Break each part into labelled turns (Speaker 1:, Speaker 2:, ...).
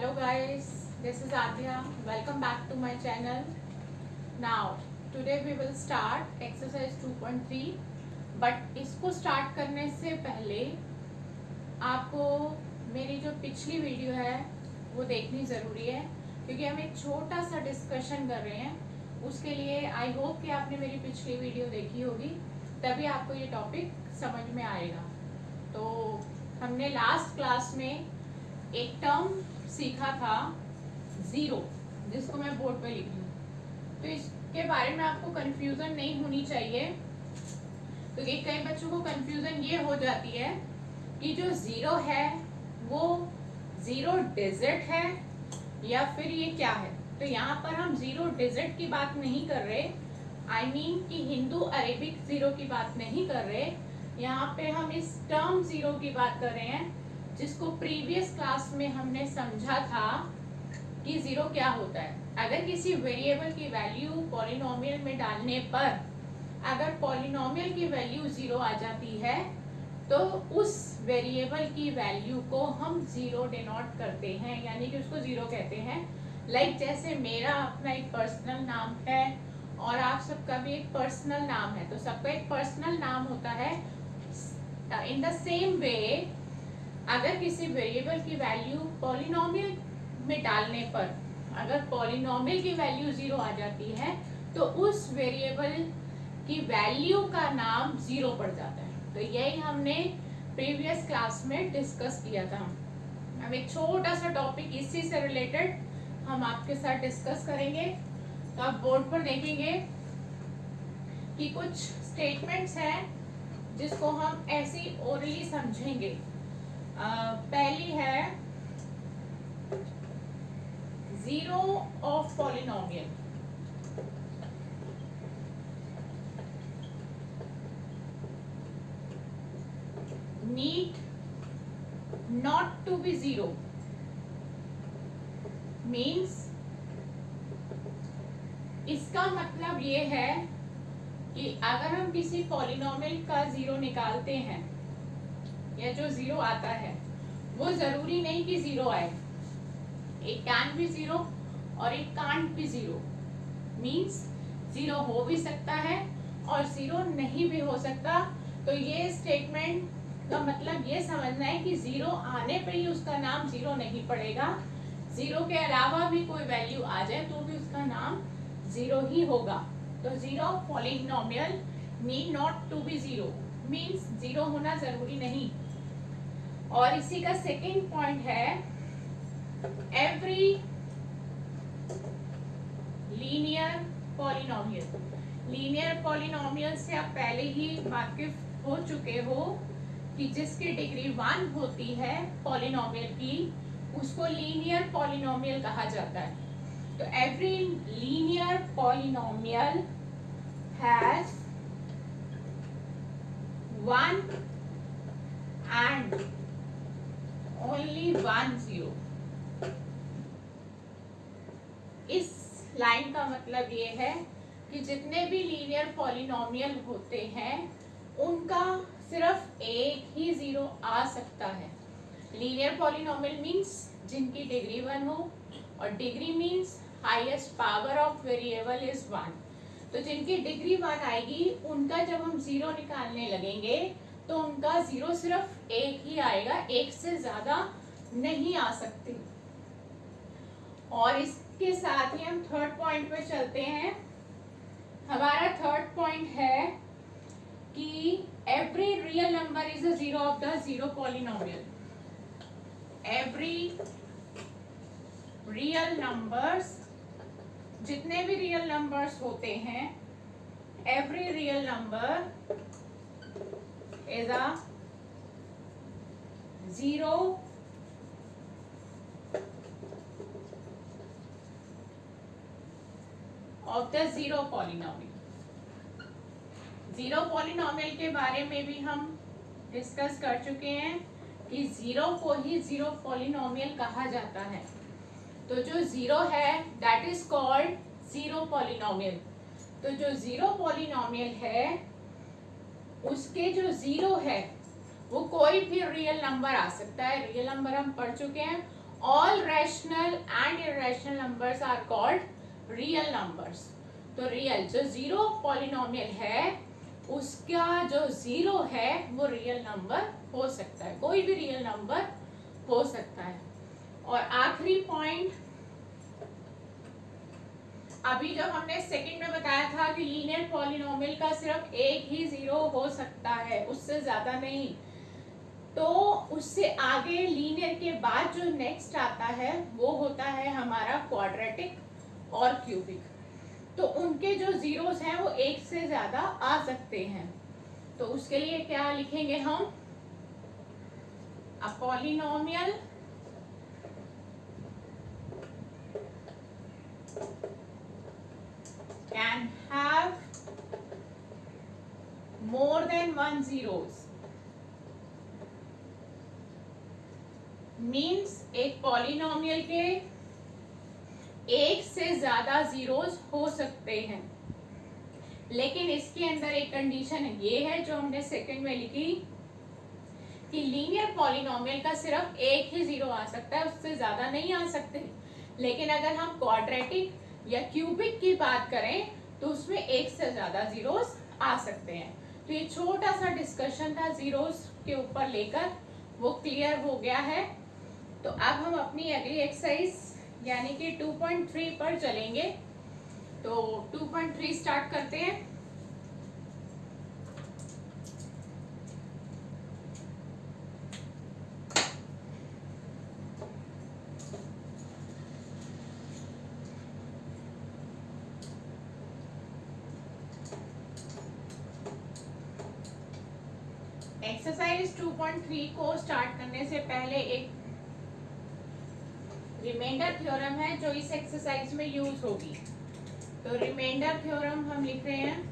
Speaker 1: Hello guys, this is Adya. Welcome back to my channel. Now today we will start exercise 2.3. But इसको start करने से पहले आपको मेरी जो पिछली वीडियो है वो देखनी ज़रूरी है, क्योंकि हम एक छोटा सा डिस्कशन कर रहे हैं। उसके लिए आई होप कि आपने मेरी पिछली वीडियो देखी होगी, तभी आपको ये टॉपिक समझ में आएगा। तो हमने लास्ट क्लास में एक टर्म सीखा था ज़ीरो, जिसको मैं बोर्ड पे लिखी हूँ। तो इसके बारे में आपको कंफ्यूजन नहीं होनी चाहिए, क्योंकि कई बच्चों को कंफ्यूजन ये हो जाती है कि जो ज़ीरो है वो ज़ीरो डिजिट है या फिर ये क्या है। तो यहाँ पर हम ज़ीरो डिजिट की बात नहीं कर रहे, आई मीन कि हिंदू अरेबिक ज़ीरो की बात नहीं कर रहे। यहाँ पे हम इस टर्म ज़ीरो की बात कर रहे हैं, जिसको प्रीवियस क्लास में हमने समझा था कि ज़ीरो क्या होता है। अगर किसी वेरिएबल की वैल्यू पॉलिनोमियल में डालने पर अगर पॉलिनोमियल की वैल्यू ज़ीरो आ जाती है तो उस वेरिएबल की वैल्यू को हम ज़ीरो डिनोट करते हैं, यानी कि उसको ज़ीरो कहते हैं। लाइक जैसे मेरा अपना एक पर्सनल नाम है और आप सबका भी एक पर्सनल नाम है, तो सबका एक पर्सनल नाम होता है। इन द सेम वे अगर किसी वेरिएबल की वैल्यू पॉलिनोमियल में डालने पर अगर पॉलिनोमियल की वैल्यू ज़ीरो आ जाती है तो उस वेरिएबल की वैल्यू का नाम ज़ीरो पड़ जाता है। तो यही हमने प्रीवियस क्लास में डिस्कस किया था। अब एक छोटा सा टॉपिक इसी से रिलेटेड हम आपके साथ डिस्कस करेंगे। तो आप बोर्ड पर देखेंगे कि कुछ स्टेटमेंट्स हैं जिसको हम ऐसी ओरली समझेंगे। पहली है zero of polynomial. need not to be zero means इसका मतलब ये है कि अगर हम किसी पॉलिनोमियल का ज़ीरो निकालते हैं या जो ज़ीरो आता है वो ज़रूरी नहीं कि ज़ीरो आए। एक कैन भी ज़ीरो और एक कांट भी ज़ीरो। मीन्स ज़ीरो हो भी सकता है और ज़ीरो नहीं भी हो सकता। तो ये स्टेटमेंट का मतलब ये समझना है कि ज़ीरो आने पे ही उसका नाम ज़ीरो नहीं पड़ेगा। ज़ीरो के अलावा भी कोई वैल्यू आ जाए तो भी उसका नाम ज़ीरो ही होगा। तो zero polynomial need not to be zero means zero होना ज़रूरी नहीं। और इसी का सेकेंड पॉइंट है every linear polynomial. Linear polynomial से आप पहले ही वाकिफ हो चुके हो कि जिसकी डिग्री 1 होती है पॉलिनोमियल की, उसको लीनियर पॉलिनोमियल कहा जाता है। तो every linear polynomial has 1 and only 1 zero. इस लाइन का मतलब ये है कि जितने भी लीनियर पॉलिनोमियल होते हैं उनका सिर्फ एक ही ज़ीरो आ सकता है। लीनियर पॉलिनोमियल मीन्स जिनकी डिग्री 1 हो, और degree means highest power of variable is 1। तो जिनकी डिग्री 1 आएगी उनका जब हम ज़ीरो निकालने लगेंगे तो उनका ज़ीरो सिर्फ एक ही आएगा, एक से ज़्यादा नहीं आ सकते। और इसके साथ ही हम थर्ड पॉइंट पे चलते हैं। हमारा थर्ड पॉइंट है कि every real number is a zero of the zero polynomial. Every real numbers, जितने भी real numbers होते हैं, every real number is a zero of the zero polynomial. Zero polynomial के बारे में भी हम डिस्कस कर चुके हैं कि ज़ीरो को ही ज़ीरो पॉलिनोमियल कहा जाता है। तो जो ज़ीरो है that is called zero polynomial. तो जो ज़ीरो पॉलिनोमियल है उसके जो ज़ीरो है वो कोई भी रियल नंबर आ सकता है। रियल नंबर हम पढ़ चुके हैं all rational and irrational numbers are called real numbers. तो रियल जो जीरो पॉलिनोमियल है उसका जो जीरो है वो रियल नंबर हो सकता है, कोई भी रियल नंबर हो सकता है। और आखिरी पॉइंट, अभी जो हमने सेकंड में बताया था कि लीनियर पॉलिनोमियल का सिर्फ एक ही जीरो हो सकता है, उससे ज्यादा नहीं। तो उससे आगे लीनियर के बाद जो नेक्स्ट आता है वो होता है हमारा क्वाड्रेटिक और क्यूबिक। तो उनके जो जीरोस हैं वो एक से ज्यादा आ सकते हैं। तो उसके लिए क्या लिखेंगे हम, a polynomial can have more than one zeros, means एक पॉलिनोमियल के एक से ज्यादा जीरोस हो सकते हैं, लेकिन इसके अंदर एक कंडीशन ये है जो हमने सेकंड में लिखी कि लीनियर पॉलिनोमियल का सिर्फ एक ही जीरो आ सकता है, उससे ज्यादा नहीं आ सकते। लेकिन अगर हम क्वाड्रेटिक या क्यूबिक की बात करें तो उसमें एक से ज्यादा जीरोस आ सकते हैं। तो ये छोटा सा डिस्कशन था जीरोस के ऊपर लेकर, वो क्लियर हो गया है। तो अब हम अपनी अगली एक्सरसाइज यानी कि 2.3 पर चलेंगे। तो 2.3 स्टार्ट करते हैं। एक्सरसाइज 2.3 को स्टार्ट करने से पहले एक रिमाइंडर थ्योरम है जो इस एक्सरसाइज में यूज होगी। तो रिमाइंडर थ्योरम हम लिख रहे हैं,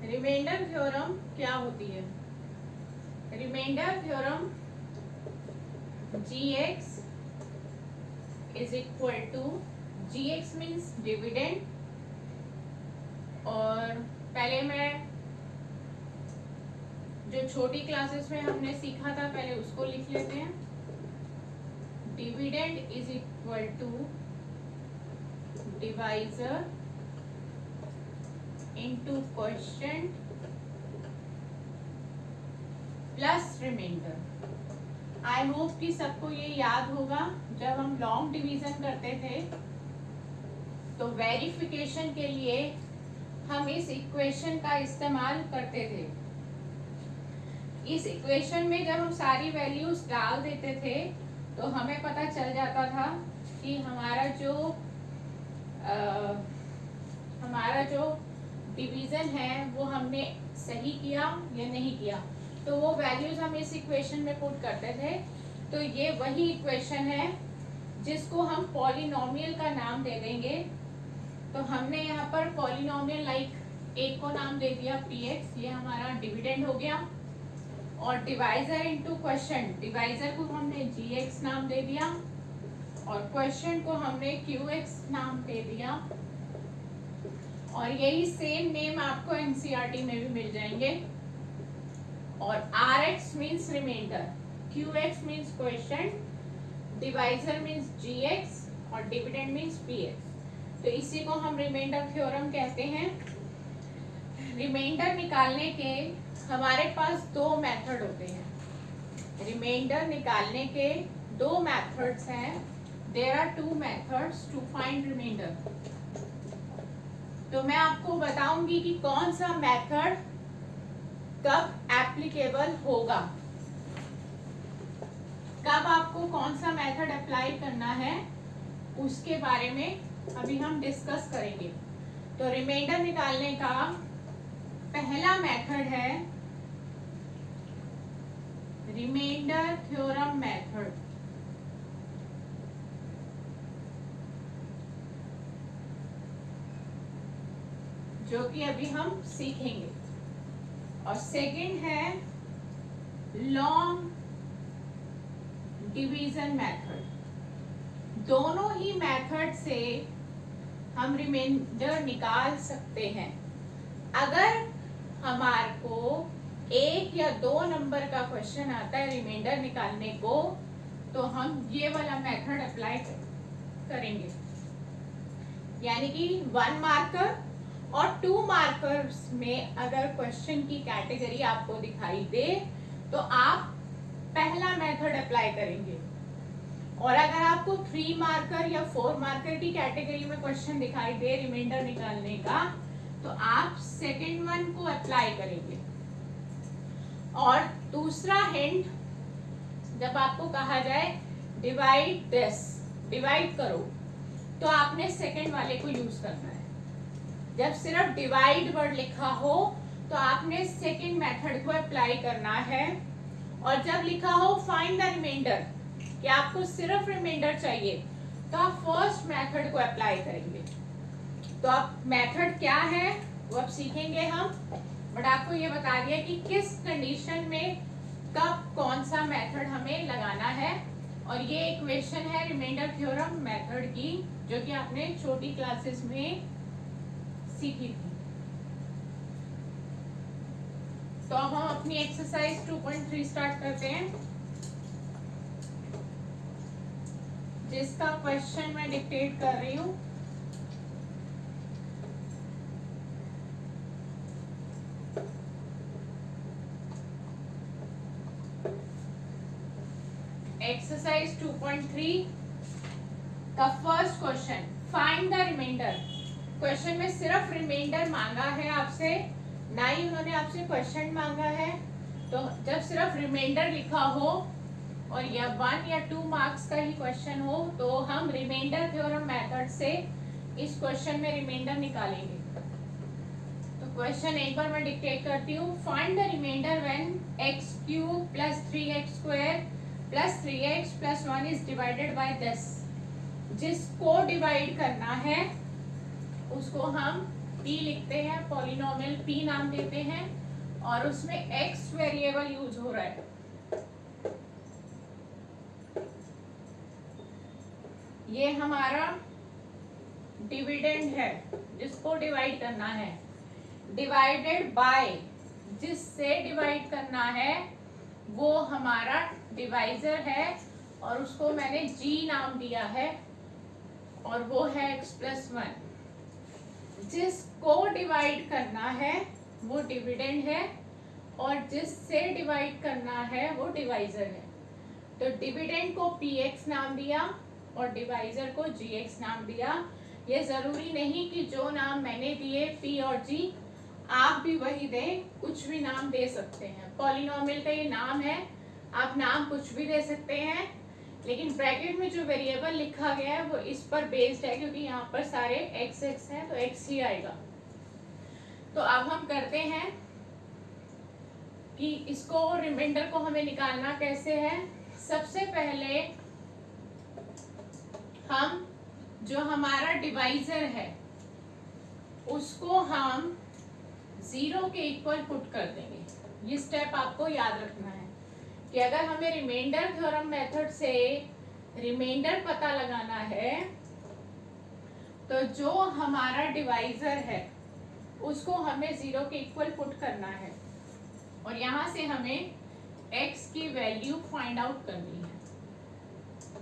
Speaker 1: रिमाइंडर थ्योरम क्या होती है। Remainder theorem gx is equal to, gx means dividend, और पहले मैं जो छोटी क्लासेस में हमने सीखा था पहले उसको लिख लेते हैं। Dividend is equal to divisor into quotient plus remainder. I hope कि सबको ये याद होगा, जब हम लॉन्ग डिवीजन करते थे तो वेरिफिकेशन के लिए हम इस इक्वेशन का इस्तेमाल करते थे। इस इक्वेशन में जब हम सारी वैल्यूज डाल देते थे तो हमें पता चल जाता था कि हमारा जो डिवीजन है वो हमने सही किया या नहीं किया। तो वो वैल्यूज हम इस इक्वेशन में पुट करते थे। तो ये वही इक्वेशन है जिसको हम पॉलिनोमियल का नाम दे देंगे। तो हमने यहाँ पर पॉलिनोमियल लाइक एक को नाम दे दिया px, ये हमारा डिविडेंड हो गया। और डिवाइजर इनटू क्वोशिएंट, डिवाइजर को हमने gx नाम दे दिया और क्वोशिएंट को हमने qx नाम दे दिया। और यही सेम नेम आपको एनसीईआरटी में भी मिल जाएंगे। और rx means remainder, qx means quotient, divisor means gx और डिविडेंड मीन्स px। तो इसी को हम रिमाइंडर थ्योरम कहते हैं। रिमाइंडर निकालने के हमारे पास दो मेथड होते हैं। रिमाइंडर निकालने के दो मेथड्स हैं। There are two methods to find remainder. तो मैं आपको बताऊंगी कि कौन सा मेथड कब एप्लीकेबल होगा, कब आपको कौन सा मेथड अप्लाई करना है, उसके बारे में अभी हम डिस्कस करेंगे। तो रिमाइंडर निकालने का पहला मेथड है रिमाइंडर थ्योरम मेथड, जो कि अभी हम सीखेंगे। और सेकंड है लॉन्ग डिवीजन मेथड, दोनों ही मेथड से हम रिमाइंडर निकाल सकते हैं। अगर हमारे को 1 या 2 नंबर का क्वेश्चन आता है रिमाइंडर निकालने को, तो हम ये वाला मेथड अप्लाई करेंगे, यानी कि 1 मार्कर और 2 मार्कर्स में अगर क्वेश्चन की कैटेगरी आपको दिखाई दे तो आप पहला मेथड अप्लाई करेंगे, और अगर आपको 3 मार्कर या 4 मार्कर की कैटेगरी में क्वेश्चन दिखाई दे रिमाइंडर निकालने का, तो आप सेकंड वन को अप्लाई करेंगे। और दूसरा हिंट, जब आपको कहा जाए डिवाइड दिस, डिवाइड करो, तो आपने सेकंड वाले को यूज करना है। जब सिर्फ डिवाइड वर्ड लिखा हो तो आपने सेकंड मेथड को अप्लाई करना है, और जब लिखा हो फाइंड द रिमाइंडर, कि आपको सिर्फ रिमाइंडर चाहिए, तो आप फर्स्ट मेथड को अप्लाई करेंगे। तो अब मेथड क्या है वो अब सीखेंगे हम, बट आपको ये बता दिया कि किस कंडीशन में कब कौन सा मेथड हमें लगाना है। और ये इक्वेशन है रिमाइंडर थ्योरम मेथड की, जो कि आपने छोटी क्लासेस में सीखी थी। तो अब हम अपनी एक्सरसाइज 2.3 स्टार्ट करते हैं, जिसका क्वेश्चन मैं डिक्टेट कर रही हूँ। एक्सरसाइज 2.3 का first question, find the remainder. Question में सिर्फ रिमाइंडर मांगा है आपसे, ना ही उन्होंने आपसे क्वेश्चन मांगा है। तो जब सिर्फ रिमाइंडर लिखा हो और या 1 या 2 मार्क्स का ही क्वेश्चन हो, तो हम रिमाइंडर थ्योरम मेथड से इस क्वेश्चन में रिमाइंडर निकालेंगे। तो क्वेश्चन एक बार मैं डिक्टेट करती हूँ। Find the remainder when x cube plus 3x square plus 3x plus 1 is divided by this. जिसको डिवाइड करना है उसको हम p लिखते हैं, पॉलिनोमियल p नाम देते हैं, और उसमें x वेरिएबल यूज हो रहा है। ये हमारा डिविडेंड है जिसको डिवाइड करना है, डिवाइडेड बाय जिससे डिवाइड करना है वो हमारा डिवाइजर है, और उसको मैंने g नाम दिया है, और वो है x प्लस 1। जिसको डिवाइड करना है वो डिविडेंड है, और जिससे डिवाइड करना है वो डिवाइजर है। तो डिविडेंड को px नाम दिया और डिवाइजर को gx नाम दिया। ये जरूरी नहीं कि जो नाम मैंने दिए p और g आप भी वही दें, कुछ भी नाम दे सकते हैं। पॉलिनोमियल का ये नाम है, आप नाम कुछ भी दे सकते हैं, लेकिन ब्रैकेट में जो वेरिएबल लिखा गया है वो इस पर बेस्ड है, क्योंकि यहाँ पर सारे x x हैं तो x ही आएगा। तो अब हम करते हैं कि इसको रिमाइंडर को हमें निकालना कैसे है। सबसे पहले हम जो हमारा डिवाइजर है उसको हम 0 के इक्वल पुट कर देंगे। ये स्टेप आपको याद रखना है कि अगर हमें रिमाइंडर थ्योरम मेथड से रिमाइंडर पता लगाना है, तो जो हमारा डिवाइजर है उसको हमें 0 के इक्वल पुट करना है, और यहाँ से हमें x की वैल्यू फाइंड आउट करनी है।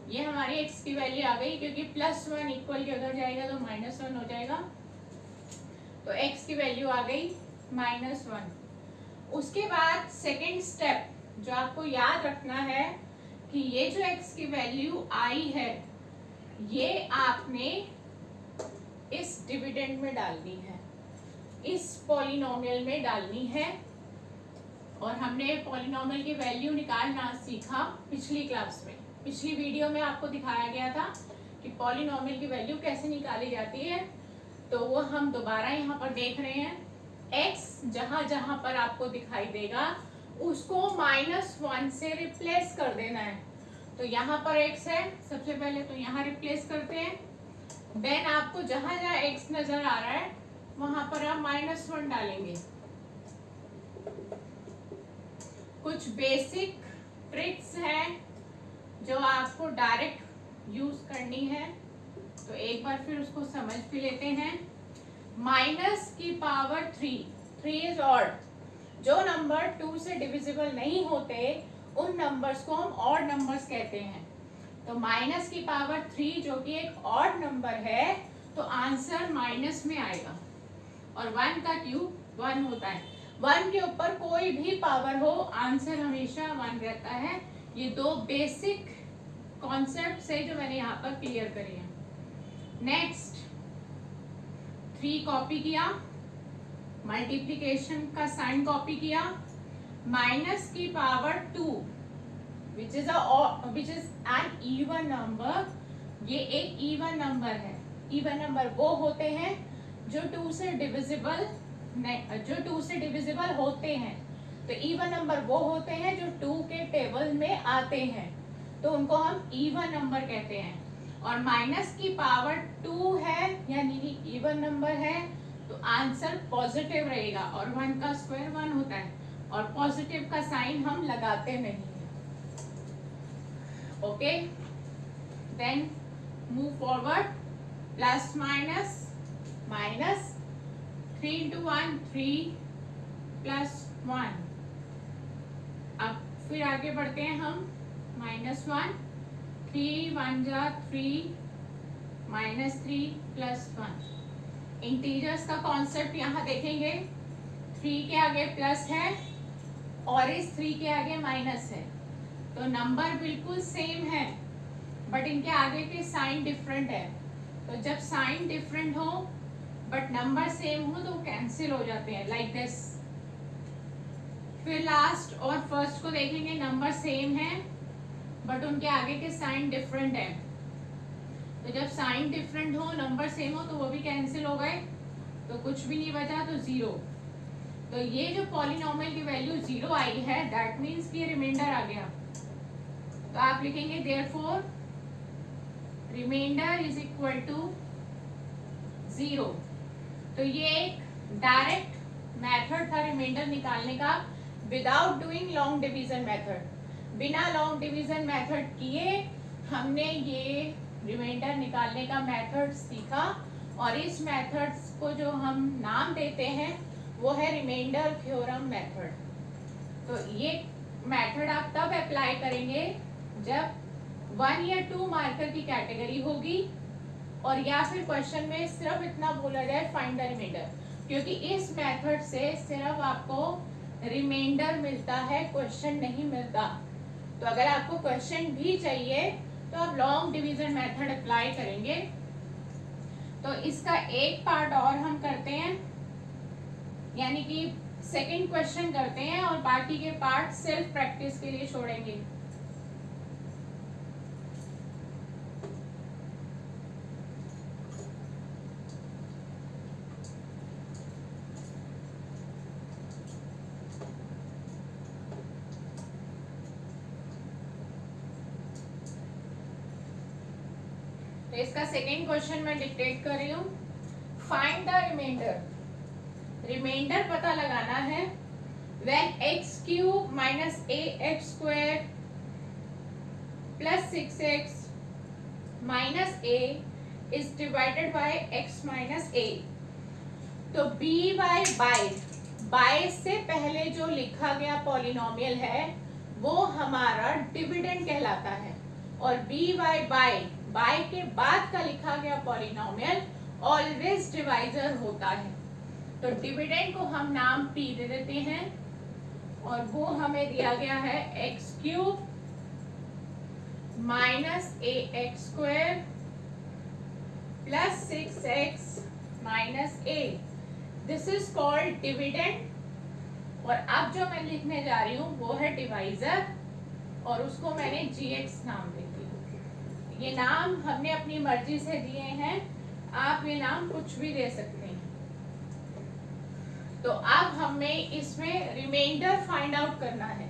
Speaker 1: ये हमारी x की वैल्यू आ गई, क्योंकि +1 इक्वल के उधर जाएगा तो -1 हो जाएगा। तो x की वैल्यू आ गई -1। उसके बाद सेकेंड स्टेप जो आपको याद रखना है कि ये जो x की वैल्यू आई है ये आपने इस डिविडेंड में डालनी है, इस पॉलिनोमियल में डालनी है। और हमने पॉलिनोमियल की वैल्यू निकालना सीखा पिछली क्लास में, पिछली वीडियो में आपको दिखाया गया था कि पॉलिनोमियल की वैल्यू कैसे निकाली जाती है। तो वो हम दोबारा यहाँ पर देख रहे हैं। x जहाँ जहाँ पर आपको दिखाई देगा उसको -1 से रिप्लेस कर देना है। तो यहाँ पर x है, सबसे पहले तो यहाँ रिप्लेस करते हैं। देन आपको जहाँ जहाँ x नजर आ रहा है वहां पर आप -1 डालेंगे। कुछ बेसिक ट्रिक्स हैं जो आपको डायरेक्ट यूज करनी है, तो एक बार फिर उसको समझ भी लेते हैं। माइनस की पावर 3 इज ऑड। जो नंबर 2 से डिविजिबल नहीं होते उन नंबर्स को हम ऑड नंबर्स कहते हैं। तो माइनस की पावर 3 जो कि एक ऑड नंबर है, तो आंसर माइनस में आएगा। और 1 का क्यूब 1 होता है। 1 के ऊपर कोई भी पावर हो, आंसर हमेशा 1 रहता है। ये दो बेसिक कॉन्सेप्ट है जो मैंने यहाँ पर क्लियर करे हैं। नेक्स्ट 3 कॉपी किया, मल्टीप्लिकेशन का साइन कॉपी किया, माइनस की power 2 which is an even number. ये एक इवन नंबर है। इवन नंबर वो होते हैं जो 2 से डिविजिबल होते हैं। तो इवन नंबर वो होते हैं जो 2 के टेबल में आते हैं, तो उनको हम इवन नंबर कहते हैं। और माइनस की पावर 2 है यानी कि इवन नंबर है, तो आंसर पॉजिटिव रहेगा। और 1 का स्क्वायर 1 होता है, और पॉजिटिव का साइन हम लगाते नहीं है। Okay, then move forward. Plus minus minus, 3 into 1 3 plus 1। अब फिर आगे बढ़ते हैं हम। -1, 3 1 जा 3, -3 प्लस 1। इंटीजर्स का कॉन्सेप्ट यहाँ देखेंगे। 3 के आगे प्लस है और इस 3 के आगे माइनस है, तो नंबर बिल्कुल सेम है बट इनके आगे के साइन डिफरेंट है। तो जब साइन डिफरेंट हो बट नंबर सेम हो तो कैंसिल हो जाते हैं, लाइक दिस। फिर लास्ट और फर्स्ट को देखेंगे, नंबर सेम है बट उनके आगे के साइन डिफरेंट है। तो जब साइन डिफरेंट हो, नंबर सेम हो, तो वो भी कैंसिल हो गए, तो कुछ भी नहीं बचा, तो 0। तो ये जो पॉलिनोमियल की वैल्यू 0 आई है, दैट मीन्स कि रिमाइंडर आ गया। तो आप लिखेंगे therefore remainder is equal to 0। तो ये एक डायरेक्ट मेथड था रिमाइंडर निकालने का, without doing long division method. बिना लॉन्ग डिवीजन मेथड किए हमने ये रिमाइंडर निकालने का मेथड सीखा, और इस मेथड को जो हम नाम देते हैं वो है रिमाइंडर थ्योरम मेथड। तो ये मेथड आप तब अप्लाई करेंगे जब 1 या 2 मार्कर की कैटेगरी होगी, और या फिर क्वेश्चन में सिर्फ इतना बोला जाए फाइंड द रिमाइंडर, क्योंकि इस मेथड से सिर्फ आपको रिमाइंडर मिलता है, क्वेश्चन नहीं मिलता। तो अगर आपको क्वेश्चन भी चाहिए तो आप लॉन्ग डिवीजन मेथड अप्लाई करेंगे। तो इसका एक पार्ट और हम करते हैं, यानी कि सेकंड क्वेश्चन करते हैं, और बाकी के पार्ट सेल्फ प्रैक्टिस के लिए छोड़ेंगे। तो इसका सेकेंड क्वेश्चन मैं डिक्टेट कर रही हूँ। Find the reminder. रिमाइंडर पता लगाना है when x³ minus ax² plus 6x minus a is divided bye x minus a। तो बाय से पहले जो लिखा गया पॉलिनोमियल है वो हमारा डिविडेंड कहलाता है, और बाय के बाद का लिखा गया पॉलिनोमियल ऑलवेज डिवाइजर होता है। तो डिविडेंड को हम नाम p दे देते हैं, और वो हमें दिया गया है x³ minus ax² plus 6x minus a। This is called dividend. और अब जो मैं लिखने जा रही हूँ वो है डिवाइजर, और उसको मैंने gx नाम दे दिया। ये नाम हमने अपनी मर्जी से दिए हैं, आप ये नाम कुछ भी दे सकते हैं। तो अब हमें इसमें रिमाइंडर फाइंड आउट करना है।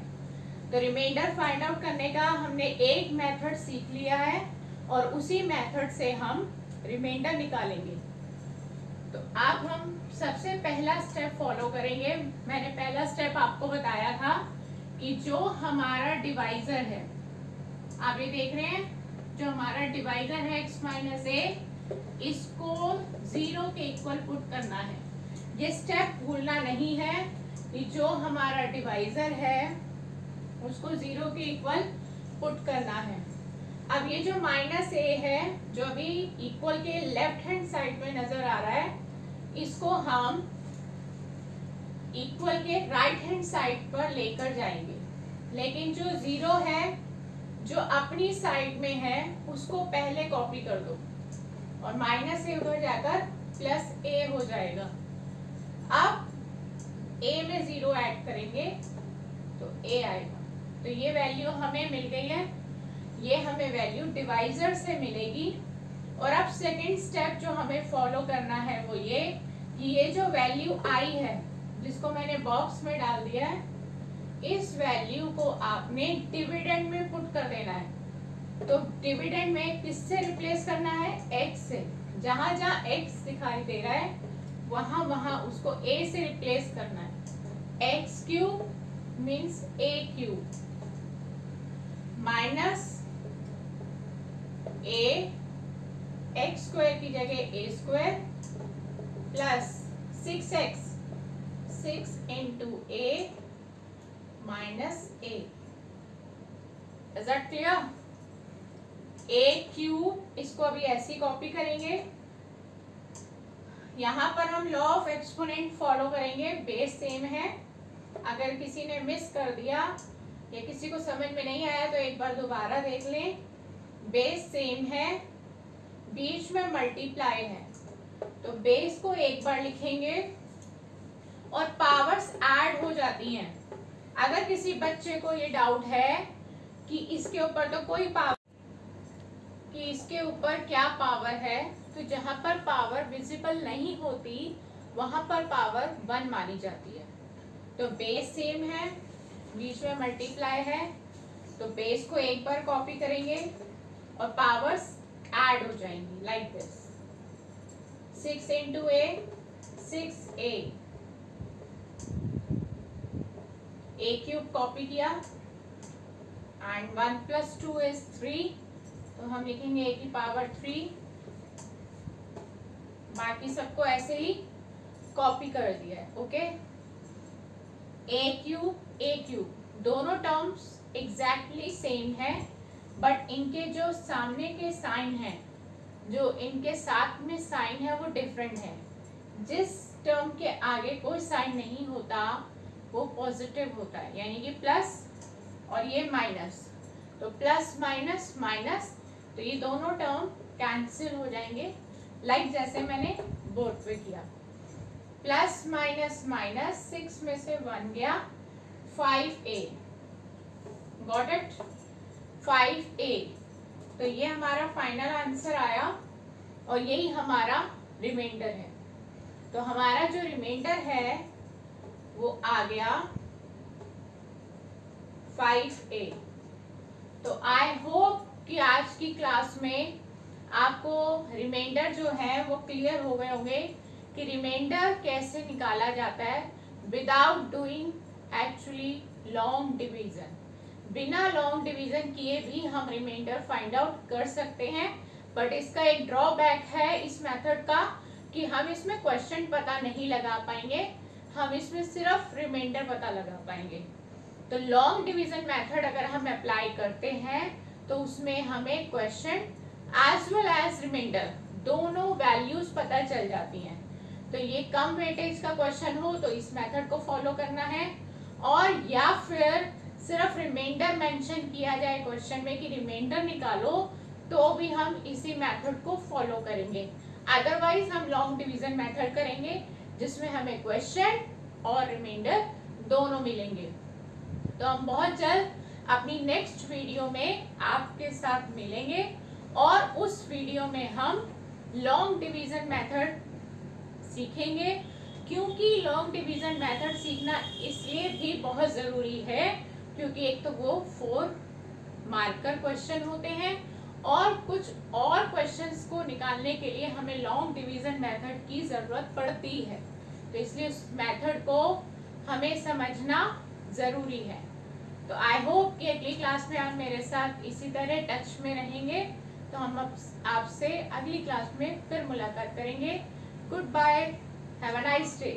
Speaker 1: तो रिमाइंडर फाइंड आउट करने का हमने एक मेथड सीख लिया है, और उसी मेथड से हम रिमाइंडर निकालेंगे। तो अब हम सबसे पहला स्टेप फॉलो करेंगे। मैंने पहला स्टेप आपको बताया था कि जो हमारा डिवाइजर है, आप ये देख रहे हैं जो हमारा डिवाइजर है x माइनस ए, इसको 0 के इक्वल पुट करना है। ये स्टेप भूलना नहीं है कि जो हमारा डिवाइजर है उसको 0 के इक्वल पुट करना है। अब ये जो माइनस ए है जो अभी इक्वल के लेफ्ट हैंड साइड में नजर आ रहा है, इसको हम इक्वल के राइट हैंड साइड पर लेकर जाएंगे, लेकिन जो 0 है जो अपनी साइड में है उसको पहले कॉपी कर दो और माइनस ए उधर जाकर प्लस ए हो जाएगा। अब ए में 0 ऐड करेंगे तो ए आएगा। तो ये वैल्यू हमें मिल गई है, ये हमें वैल्यू डिवाइजर से मिलेगी। और अब सेकंड स्टेप जो हमें फॉलो करना है वो ये कि ये जो वैल्यू आई है जिसको मैंने बॉक्स में डाल दिया है, इस वैल्यू को आपने डिविडेंड में पुट कर देना है। तो डिविडेंड में किससे रिप्लेस करना है? x से। जहां जहां x दिखाई दे रहा है वहां वहां उसको a से रिप्लेस करना है। x cube means a cube minus a, x square की जगह a square plus 6x, 6 into a minus a। Is that clear? a cube इसको अभी ऐसी कॉपी करेंगे। यहाँ पर हम लॉ ऑफ एक्सपोनेंट फॉलो करेंगे, बेस सेम है। अगर किसी ने मिस कर दिया या किसी को समझ में नहीं आया तो एक बार दोबारा देख लें। बेस सेम है, बीच में मल्टीप्लाई है, तो बेस को एक बार लिखेंगे और पावर्स ऐड हो जाती हैं। अगर किसी बच्चे को ये डाउट है कि इसके ऊपर तो कोई पावर, कि इसके ऊपर क्या पावर है, तो जहां पर पावर विजिबल नहीं होती वहां पर पावर 1 मानी जाती है। तो बेस सेम है, बीच में मल्टीप्लाई है, तो बेस को एक बार कॉपी करेंगे और पावर्स ऐड हो जाएंगी like this. 6 into A 6a, a cube copy किया एंड 1 प्लस 2 इज 3, तो हम लिखेंगे a की पावर 3। बाकी सबको ऐसे ही कॉपी कर दिया है। ओके, a क्यूब दोनों टर्म्स एग्जैक्टली सेम है, बट इनके जो सामने के साइन है, जो इनके साथ में साइन है वो डिफरेंट है। जिस टर्म के आगे कोई साइन नहीं होता वो पॉजिटिव होता है, यानी कि प्लस और ये माइनस, तो प्लस माइनस माइनस, तो ये दोनों टर्म कैंसिल हो जाएंगे लाइक जैसे मैंने बोर्ड पे किया। प्लस माइनस माइनस, 6 में से 1 गया, 5a, गॉट इट, 5a। तो ये हमारा फाइनल आंसर आया और यही हमारा रिमाइंडर है। तो हमारा जो रिमाइंडर है वो आ गया 5a। तो आई होप कि आज की क्लास में आपको रिमाइंडर जो है वो क्लियर हो गए होंगे कि रिमाइंडर कैसे निकाला जाता है without doing actually long division. बिना लॉन्ग डिवीजन किए भी हम रिमाइंडर फाइंड आउट कर सकते हैं, बट इसका एक ड्रॉबैक है इस मेथड का कि हम इसमें क्वेश्चन पता नहीं लगा पाएंगे, हम इसमें सिर्फ रिमाइंडर पता लगा पाएंगे। तो लॉन्ग डिवीजन मेथड अगर हम अप्लाई करते हैं तो उसमें हमें question as well as remainder दोनों वैल्यूज पता चल जाती हैं। तो ये कम वेटेज का क्वेश्चन हो तो इस मेथड को फॉलो करना है, और या फिर सिर्फ रिमाइंडर मेंशन किया जाए क्वेश्चन में कि रिमाइंडर निकालो, तो भी हम इसी मेथड को फॉलो करेंगे। अदरवाइज हम लॉन्ग डिवीजन मेथड करेंगे जिसमें हमें क्वेश्चन और रिमाइंडर दोनों मिलेंगे। तो हम बहुत जल्द अपनी नेक्स्ट वीडियो में आपके साथ मिलेंगे और उस वीडियो में हम लॉन्ग डिवीजन मेथड सीखेंगे, क्योंकि लॉन्ग डिवीजन मेथड सीखना इसलिए भी बहुत ज़रूरी है क्योंकि एक तो वो 4 मार्कर क्वेश्चन होते हैं और कुछ और क्वेश्चंस को निकालने के लिए हमें लॉन्ग डिवीजन मेथड की ज़रूरत पड़ती है। तो इसलिए उस मेथड को हमें समझना ज़रूरी है। तो आई होप कि अगली क्लास में आप मेरे साथ इसी तरह टच में रहेंगे। तो हम आपसे अगली क्लास में फिर मुलाकात करेंगे। Goodbye, have a nice day.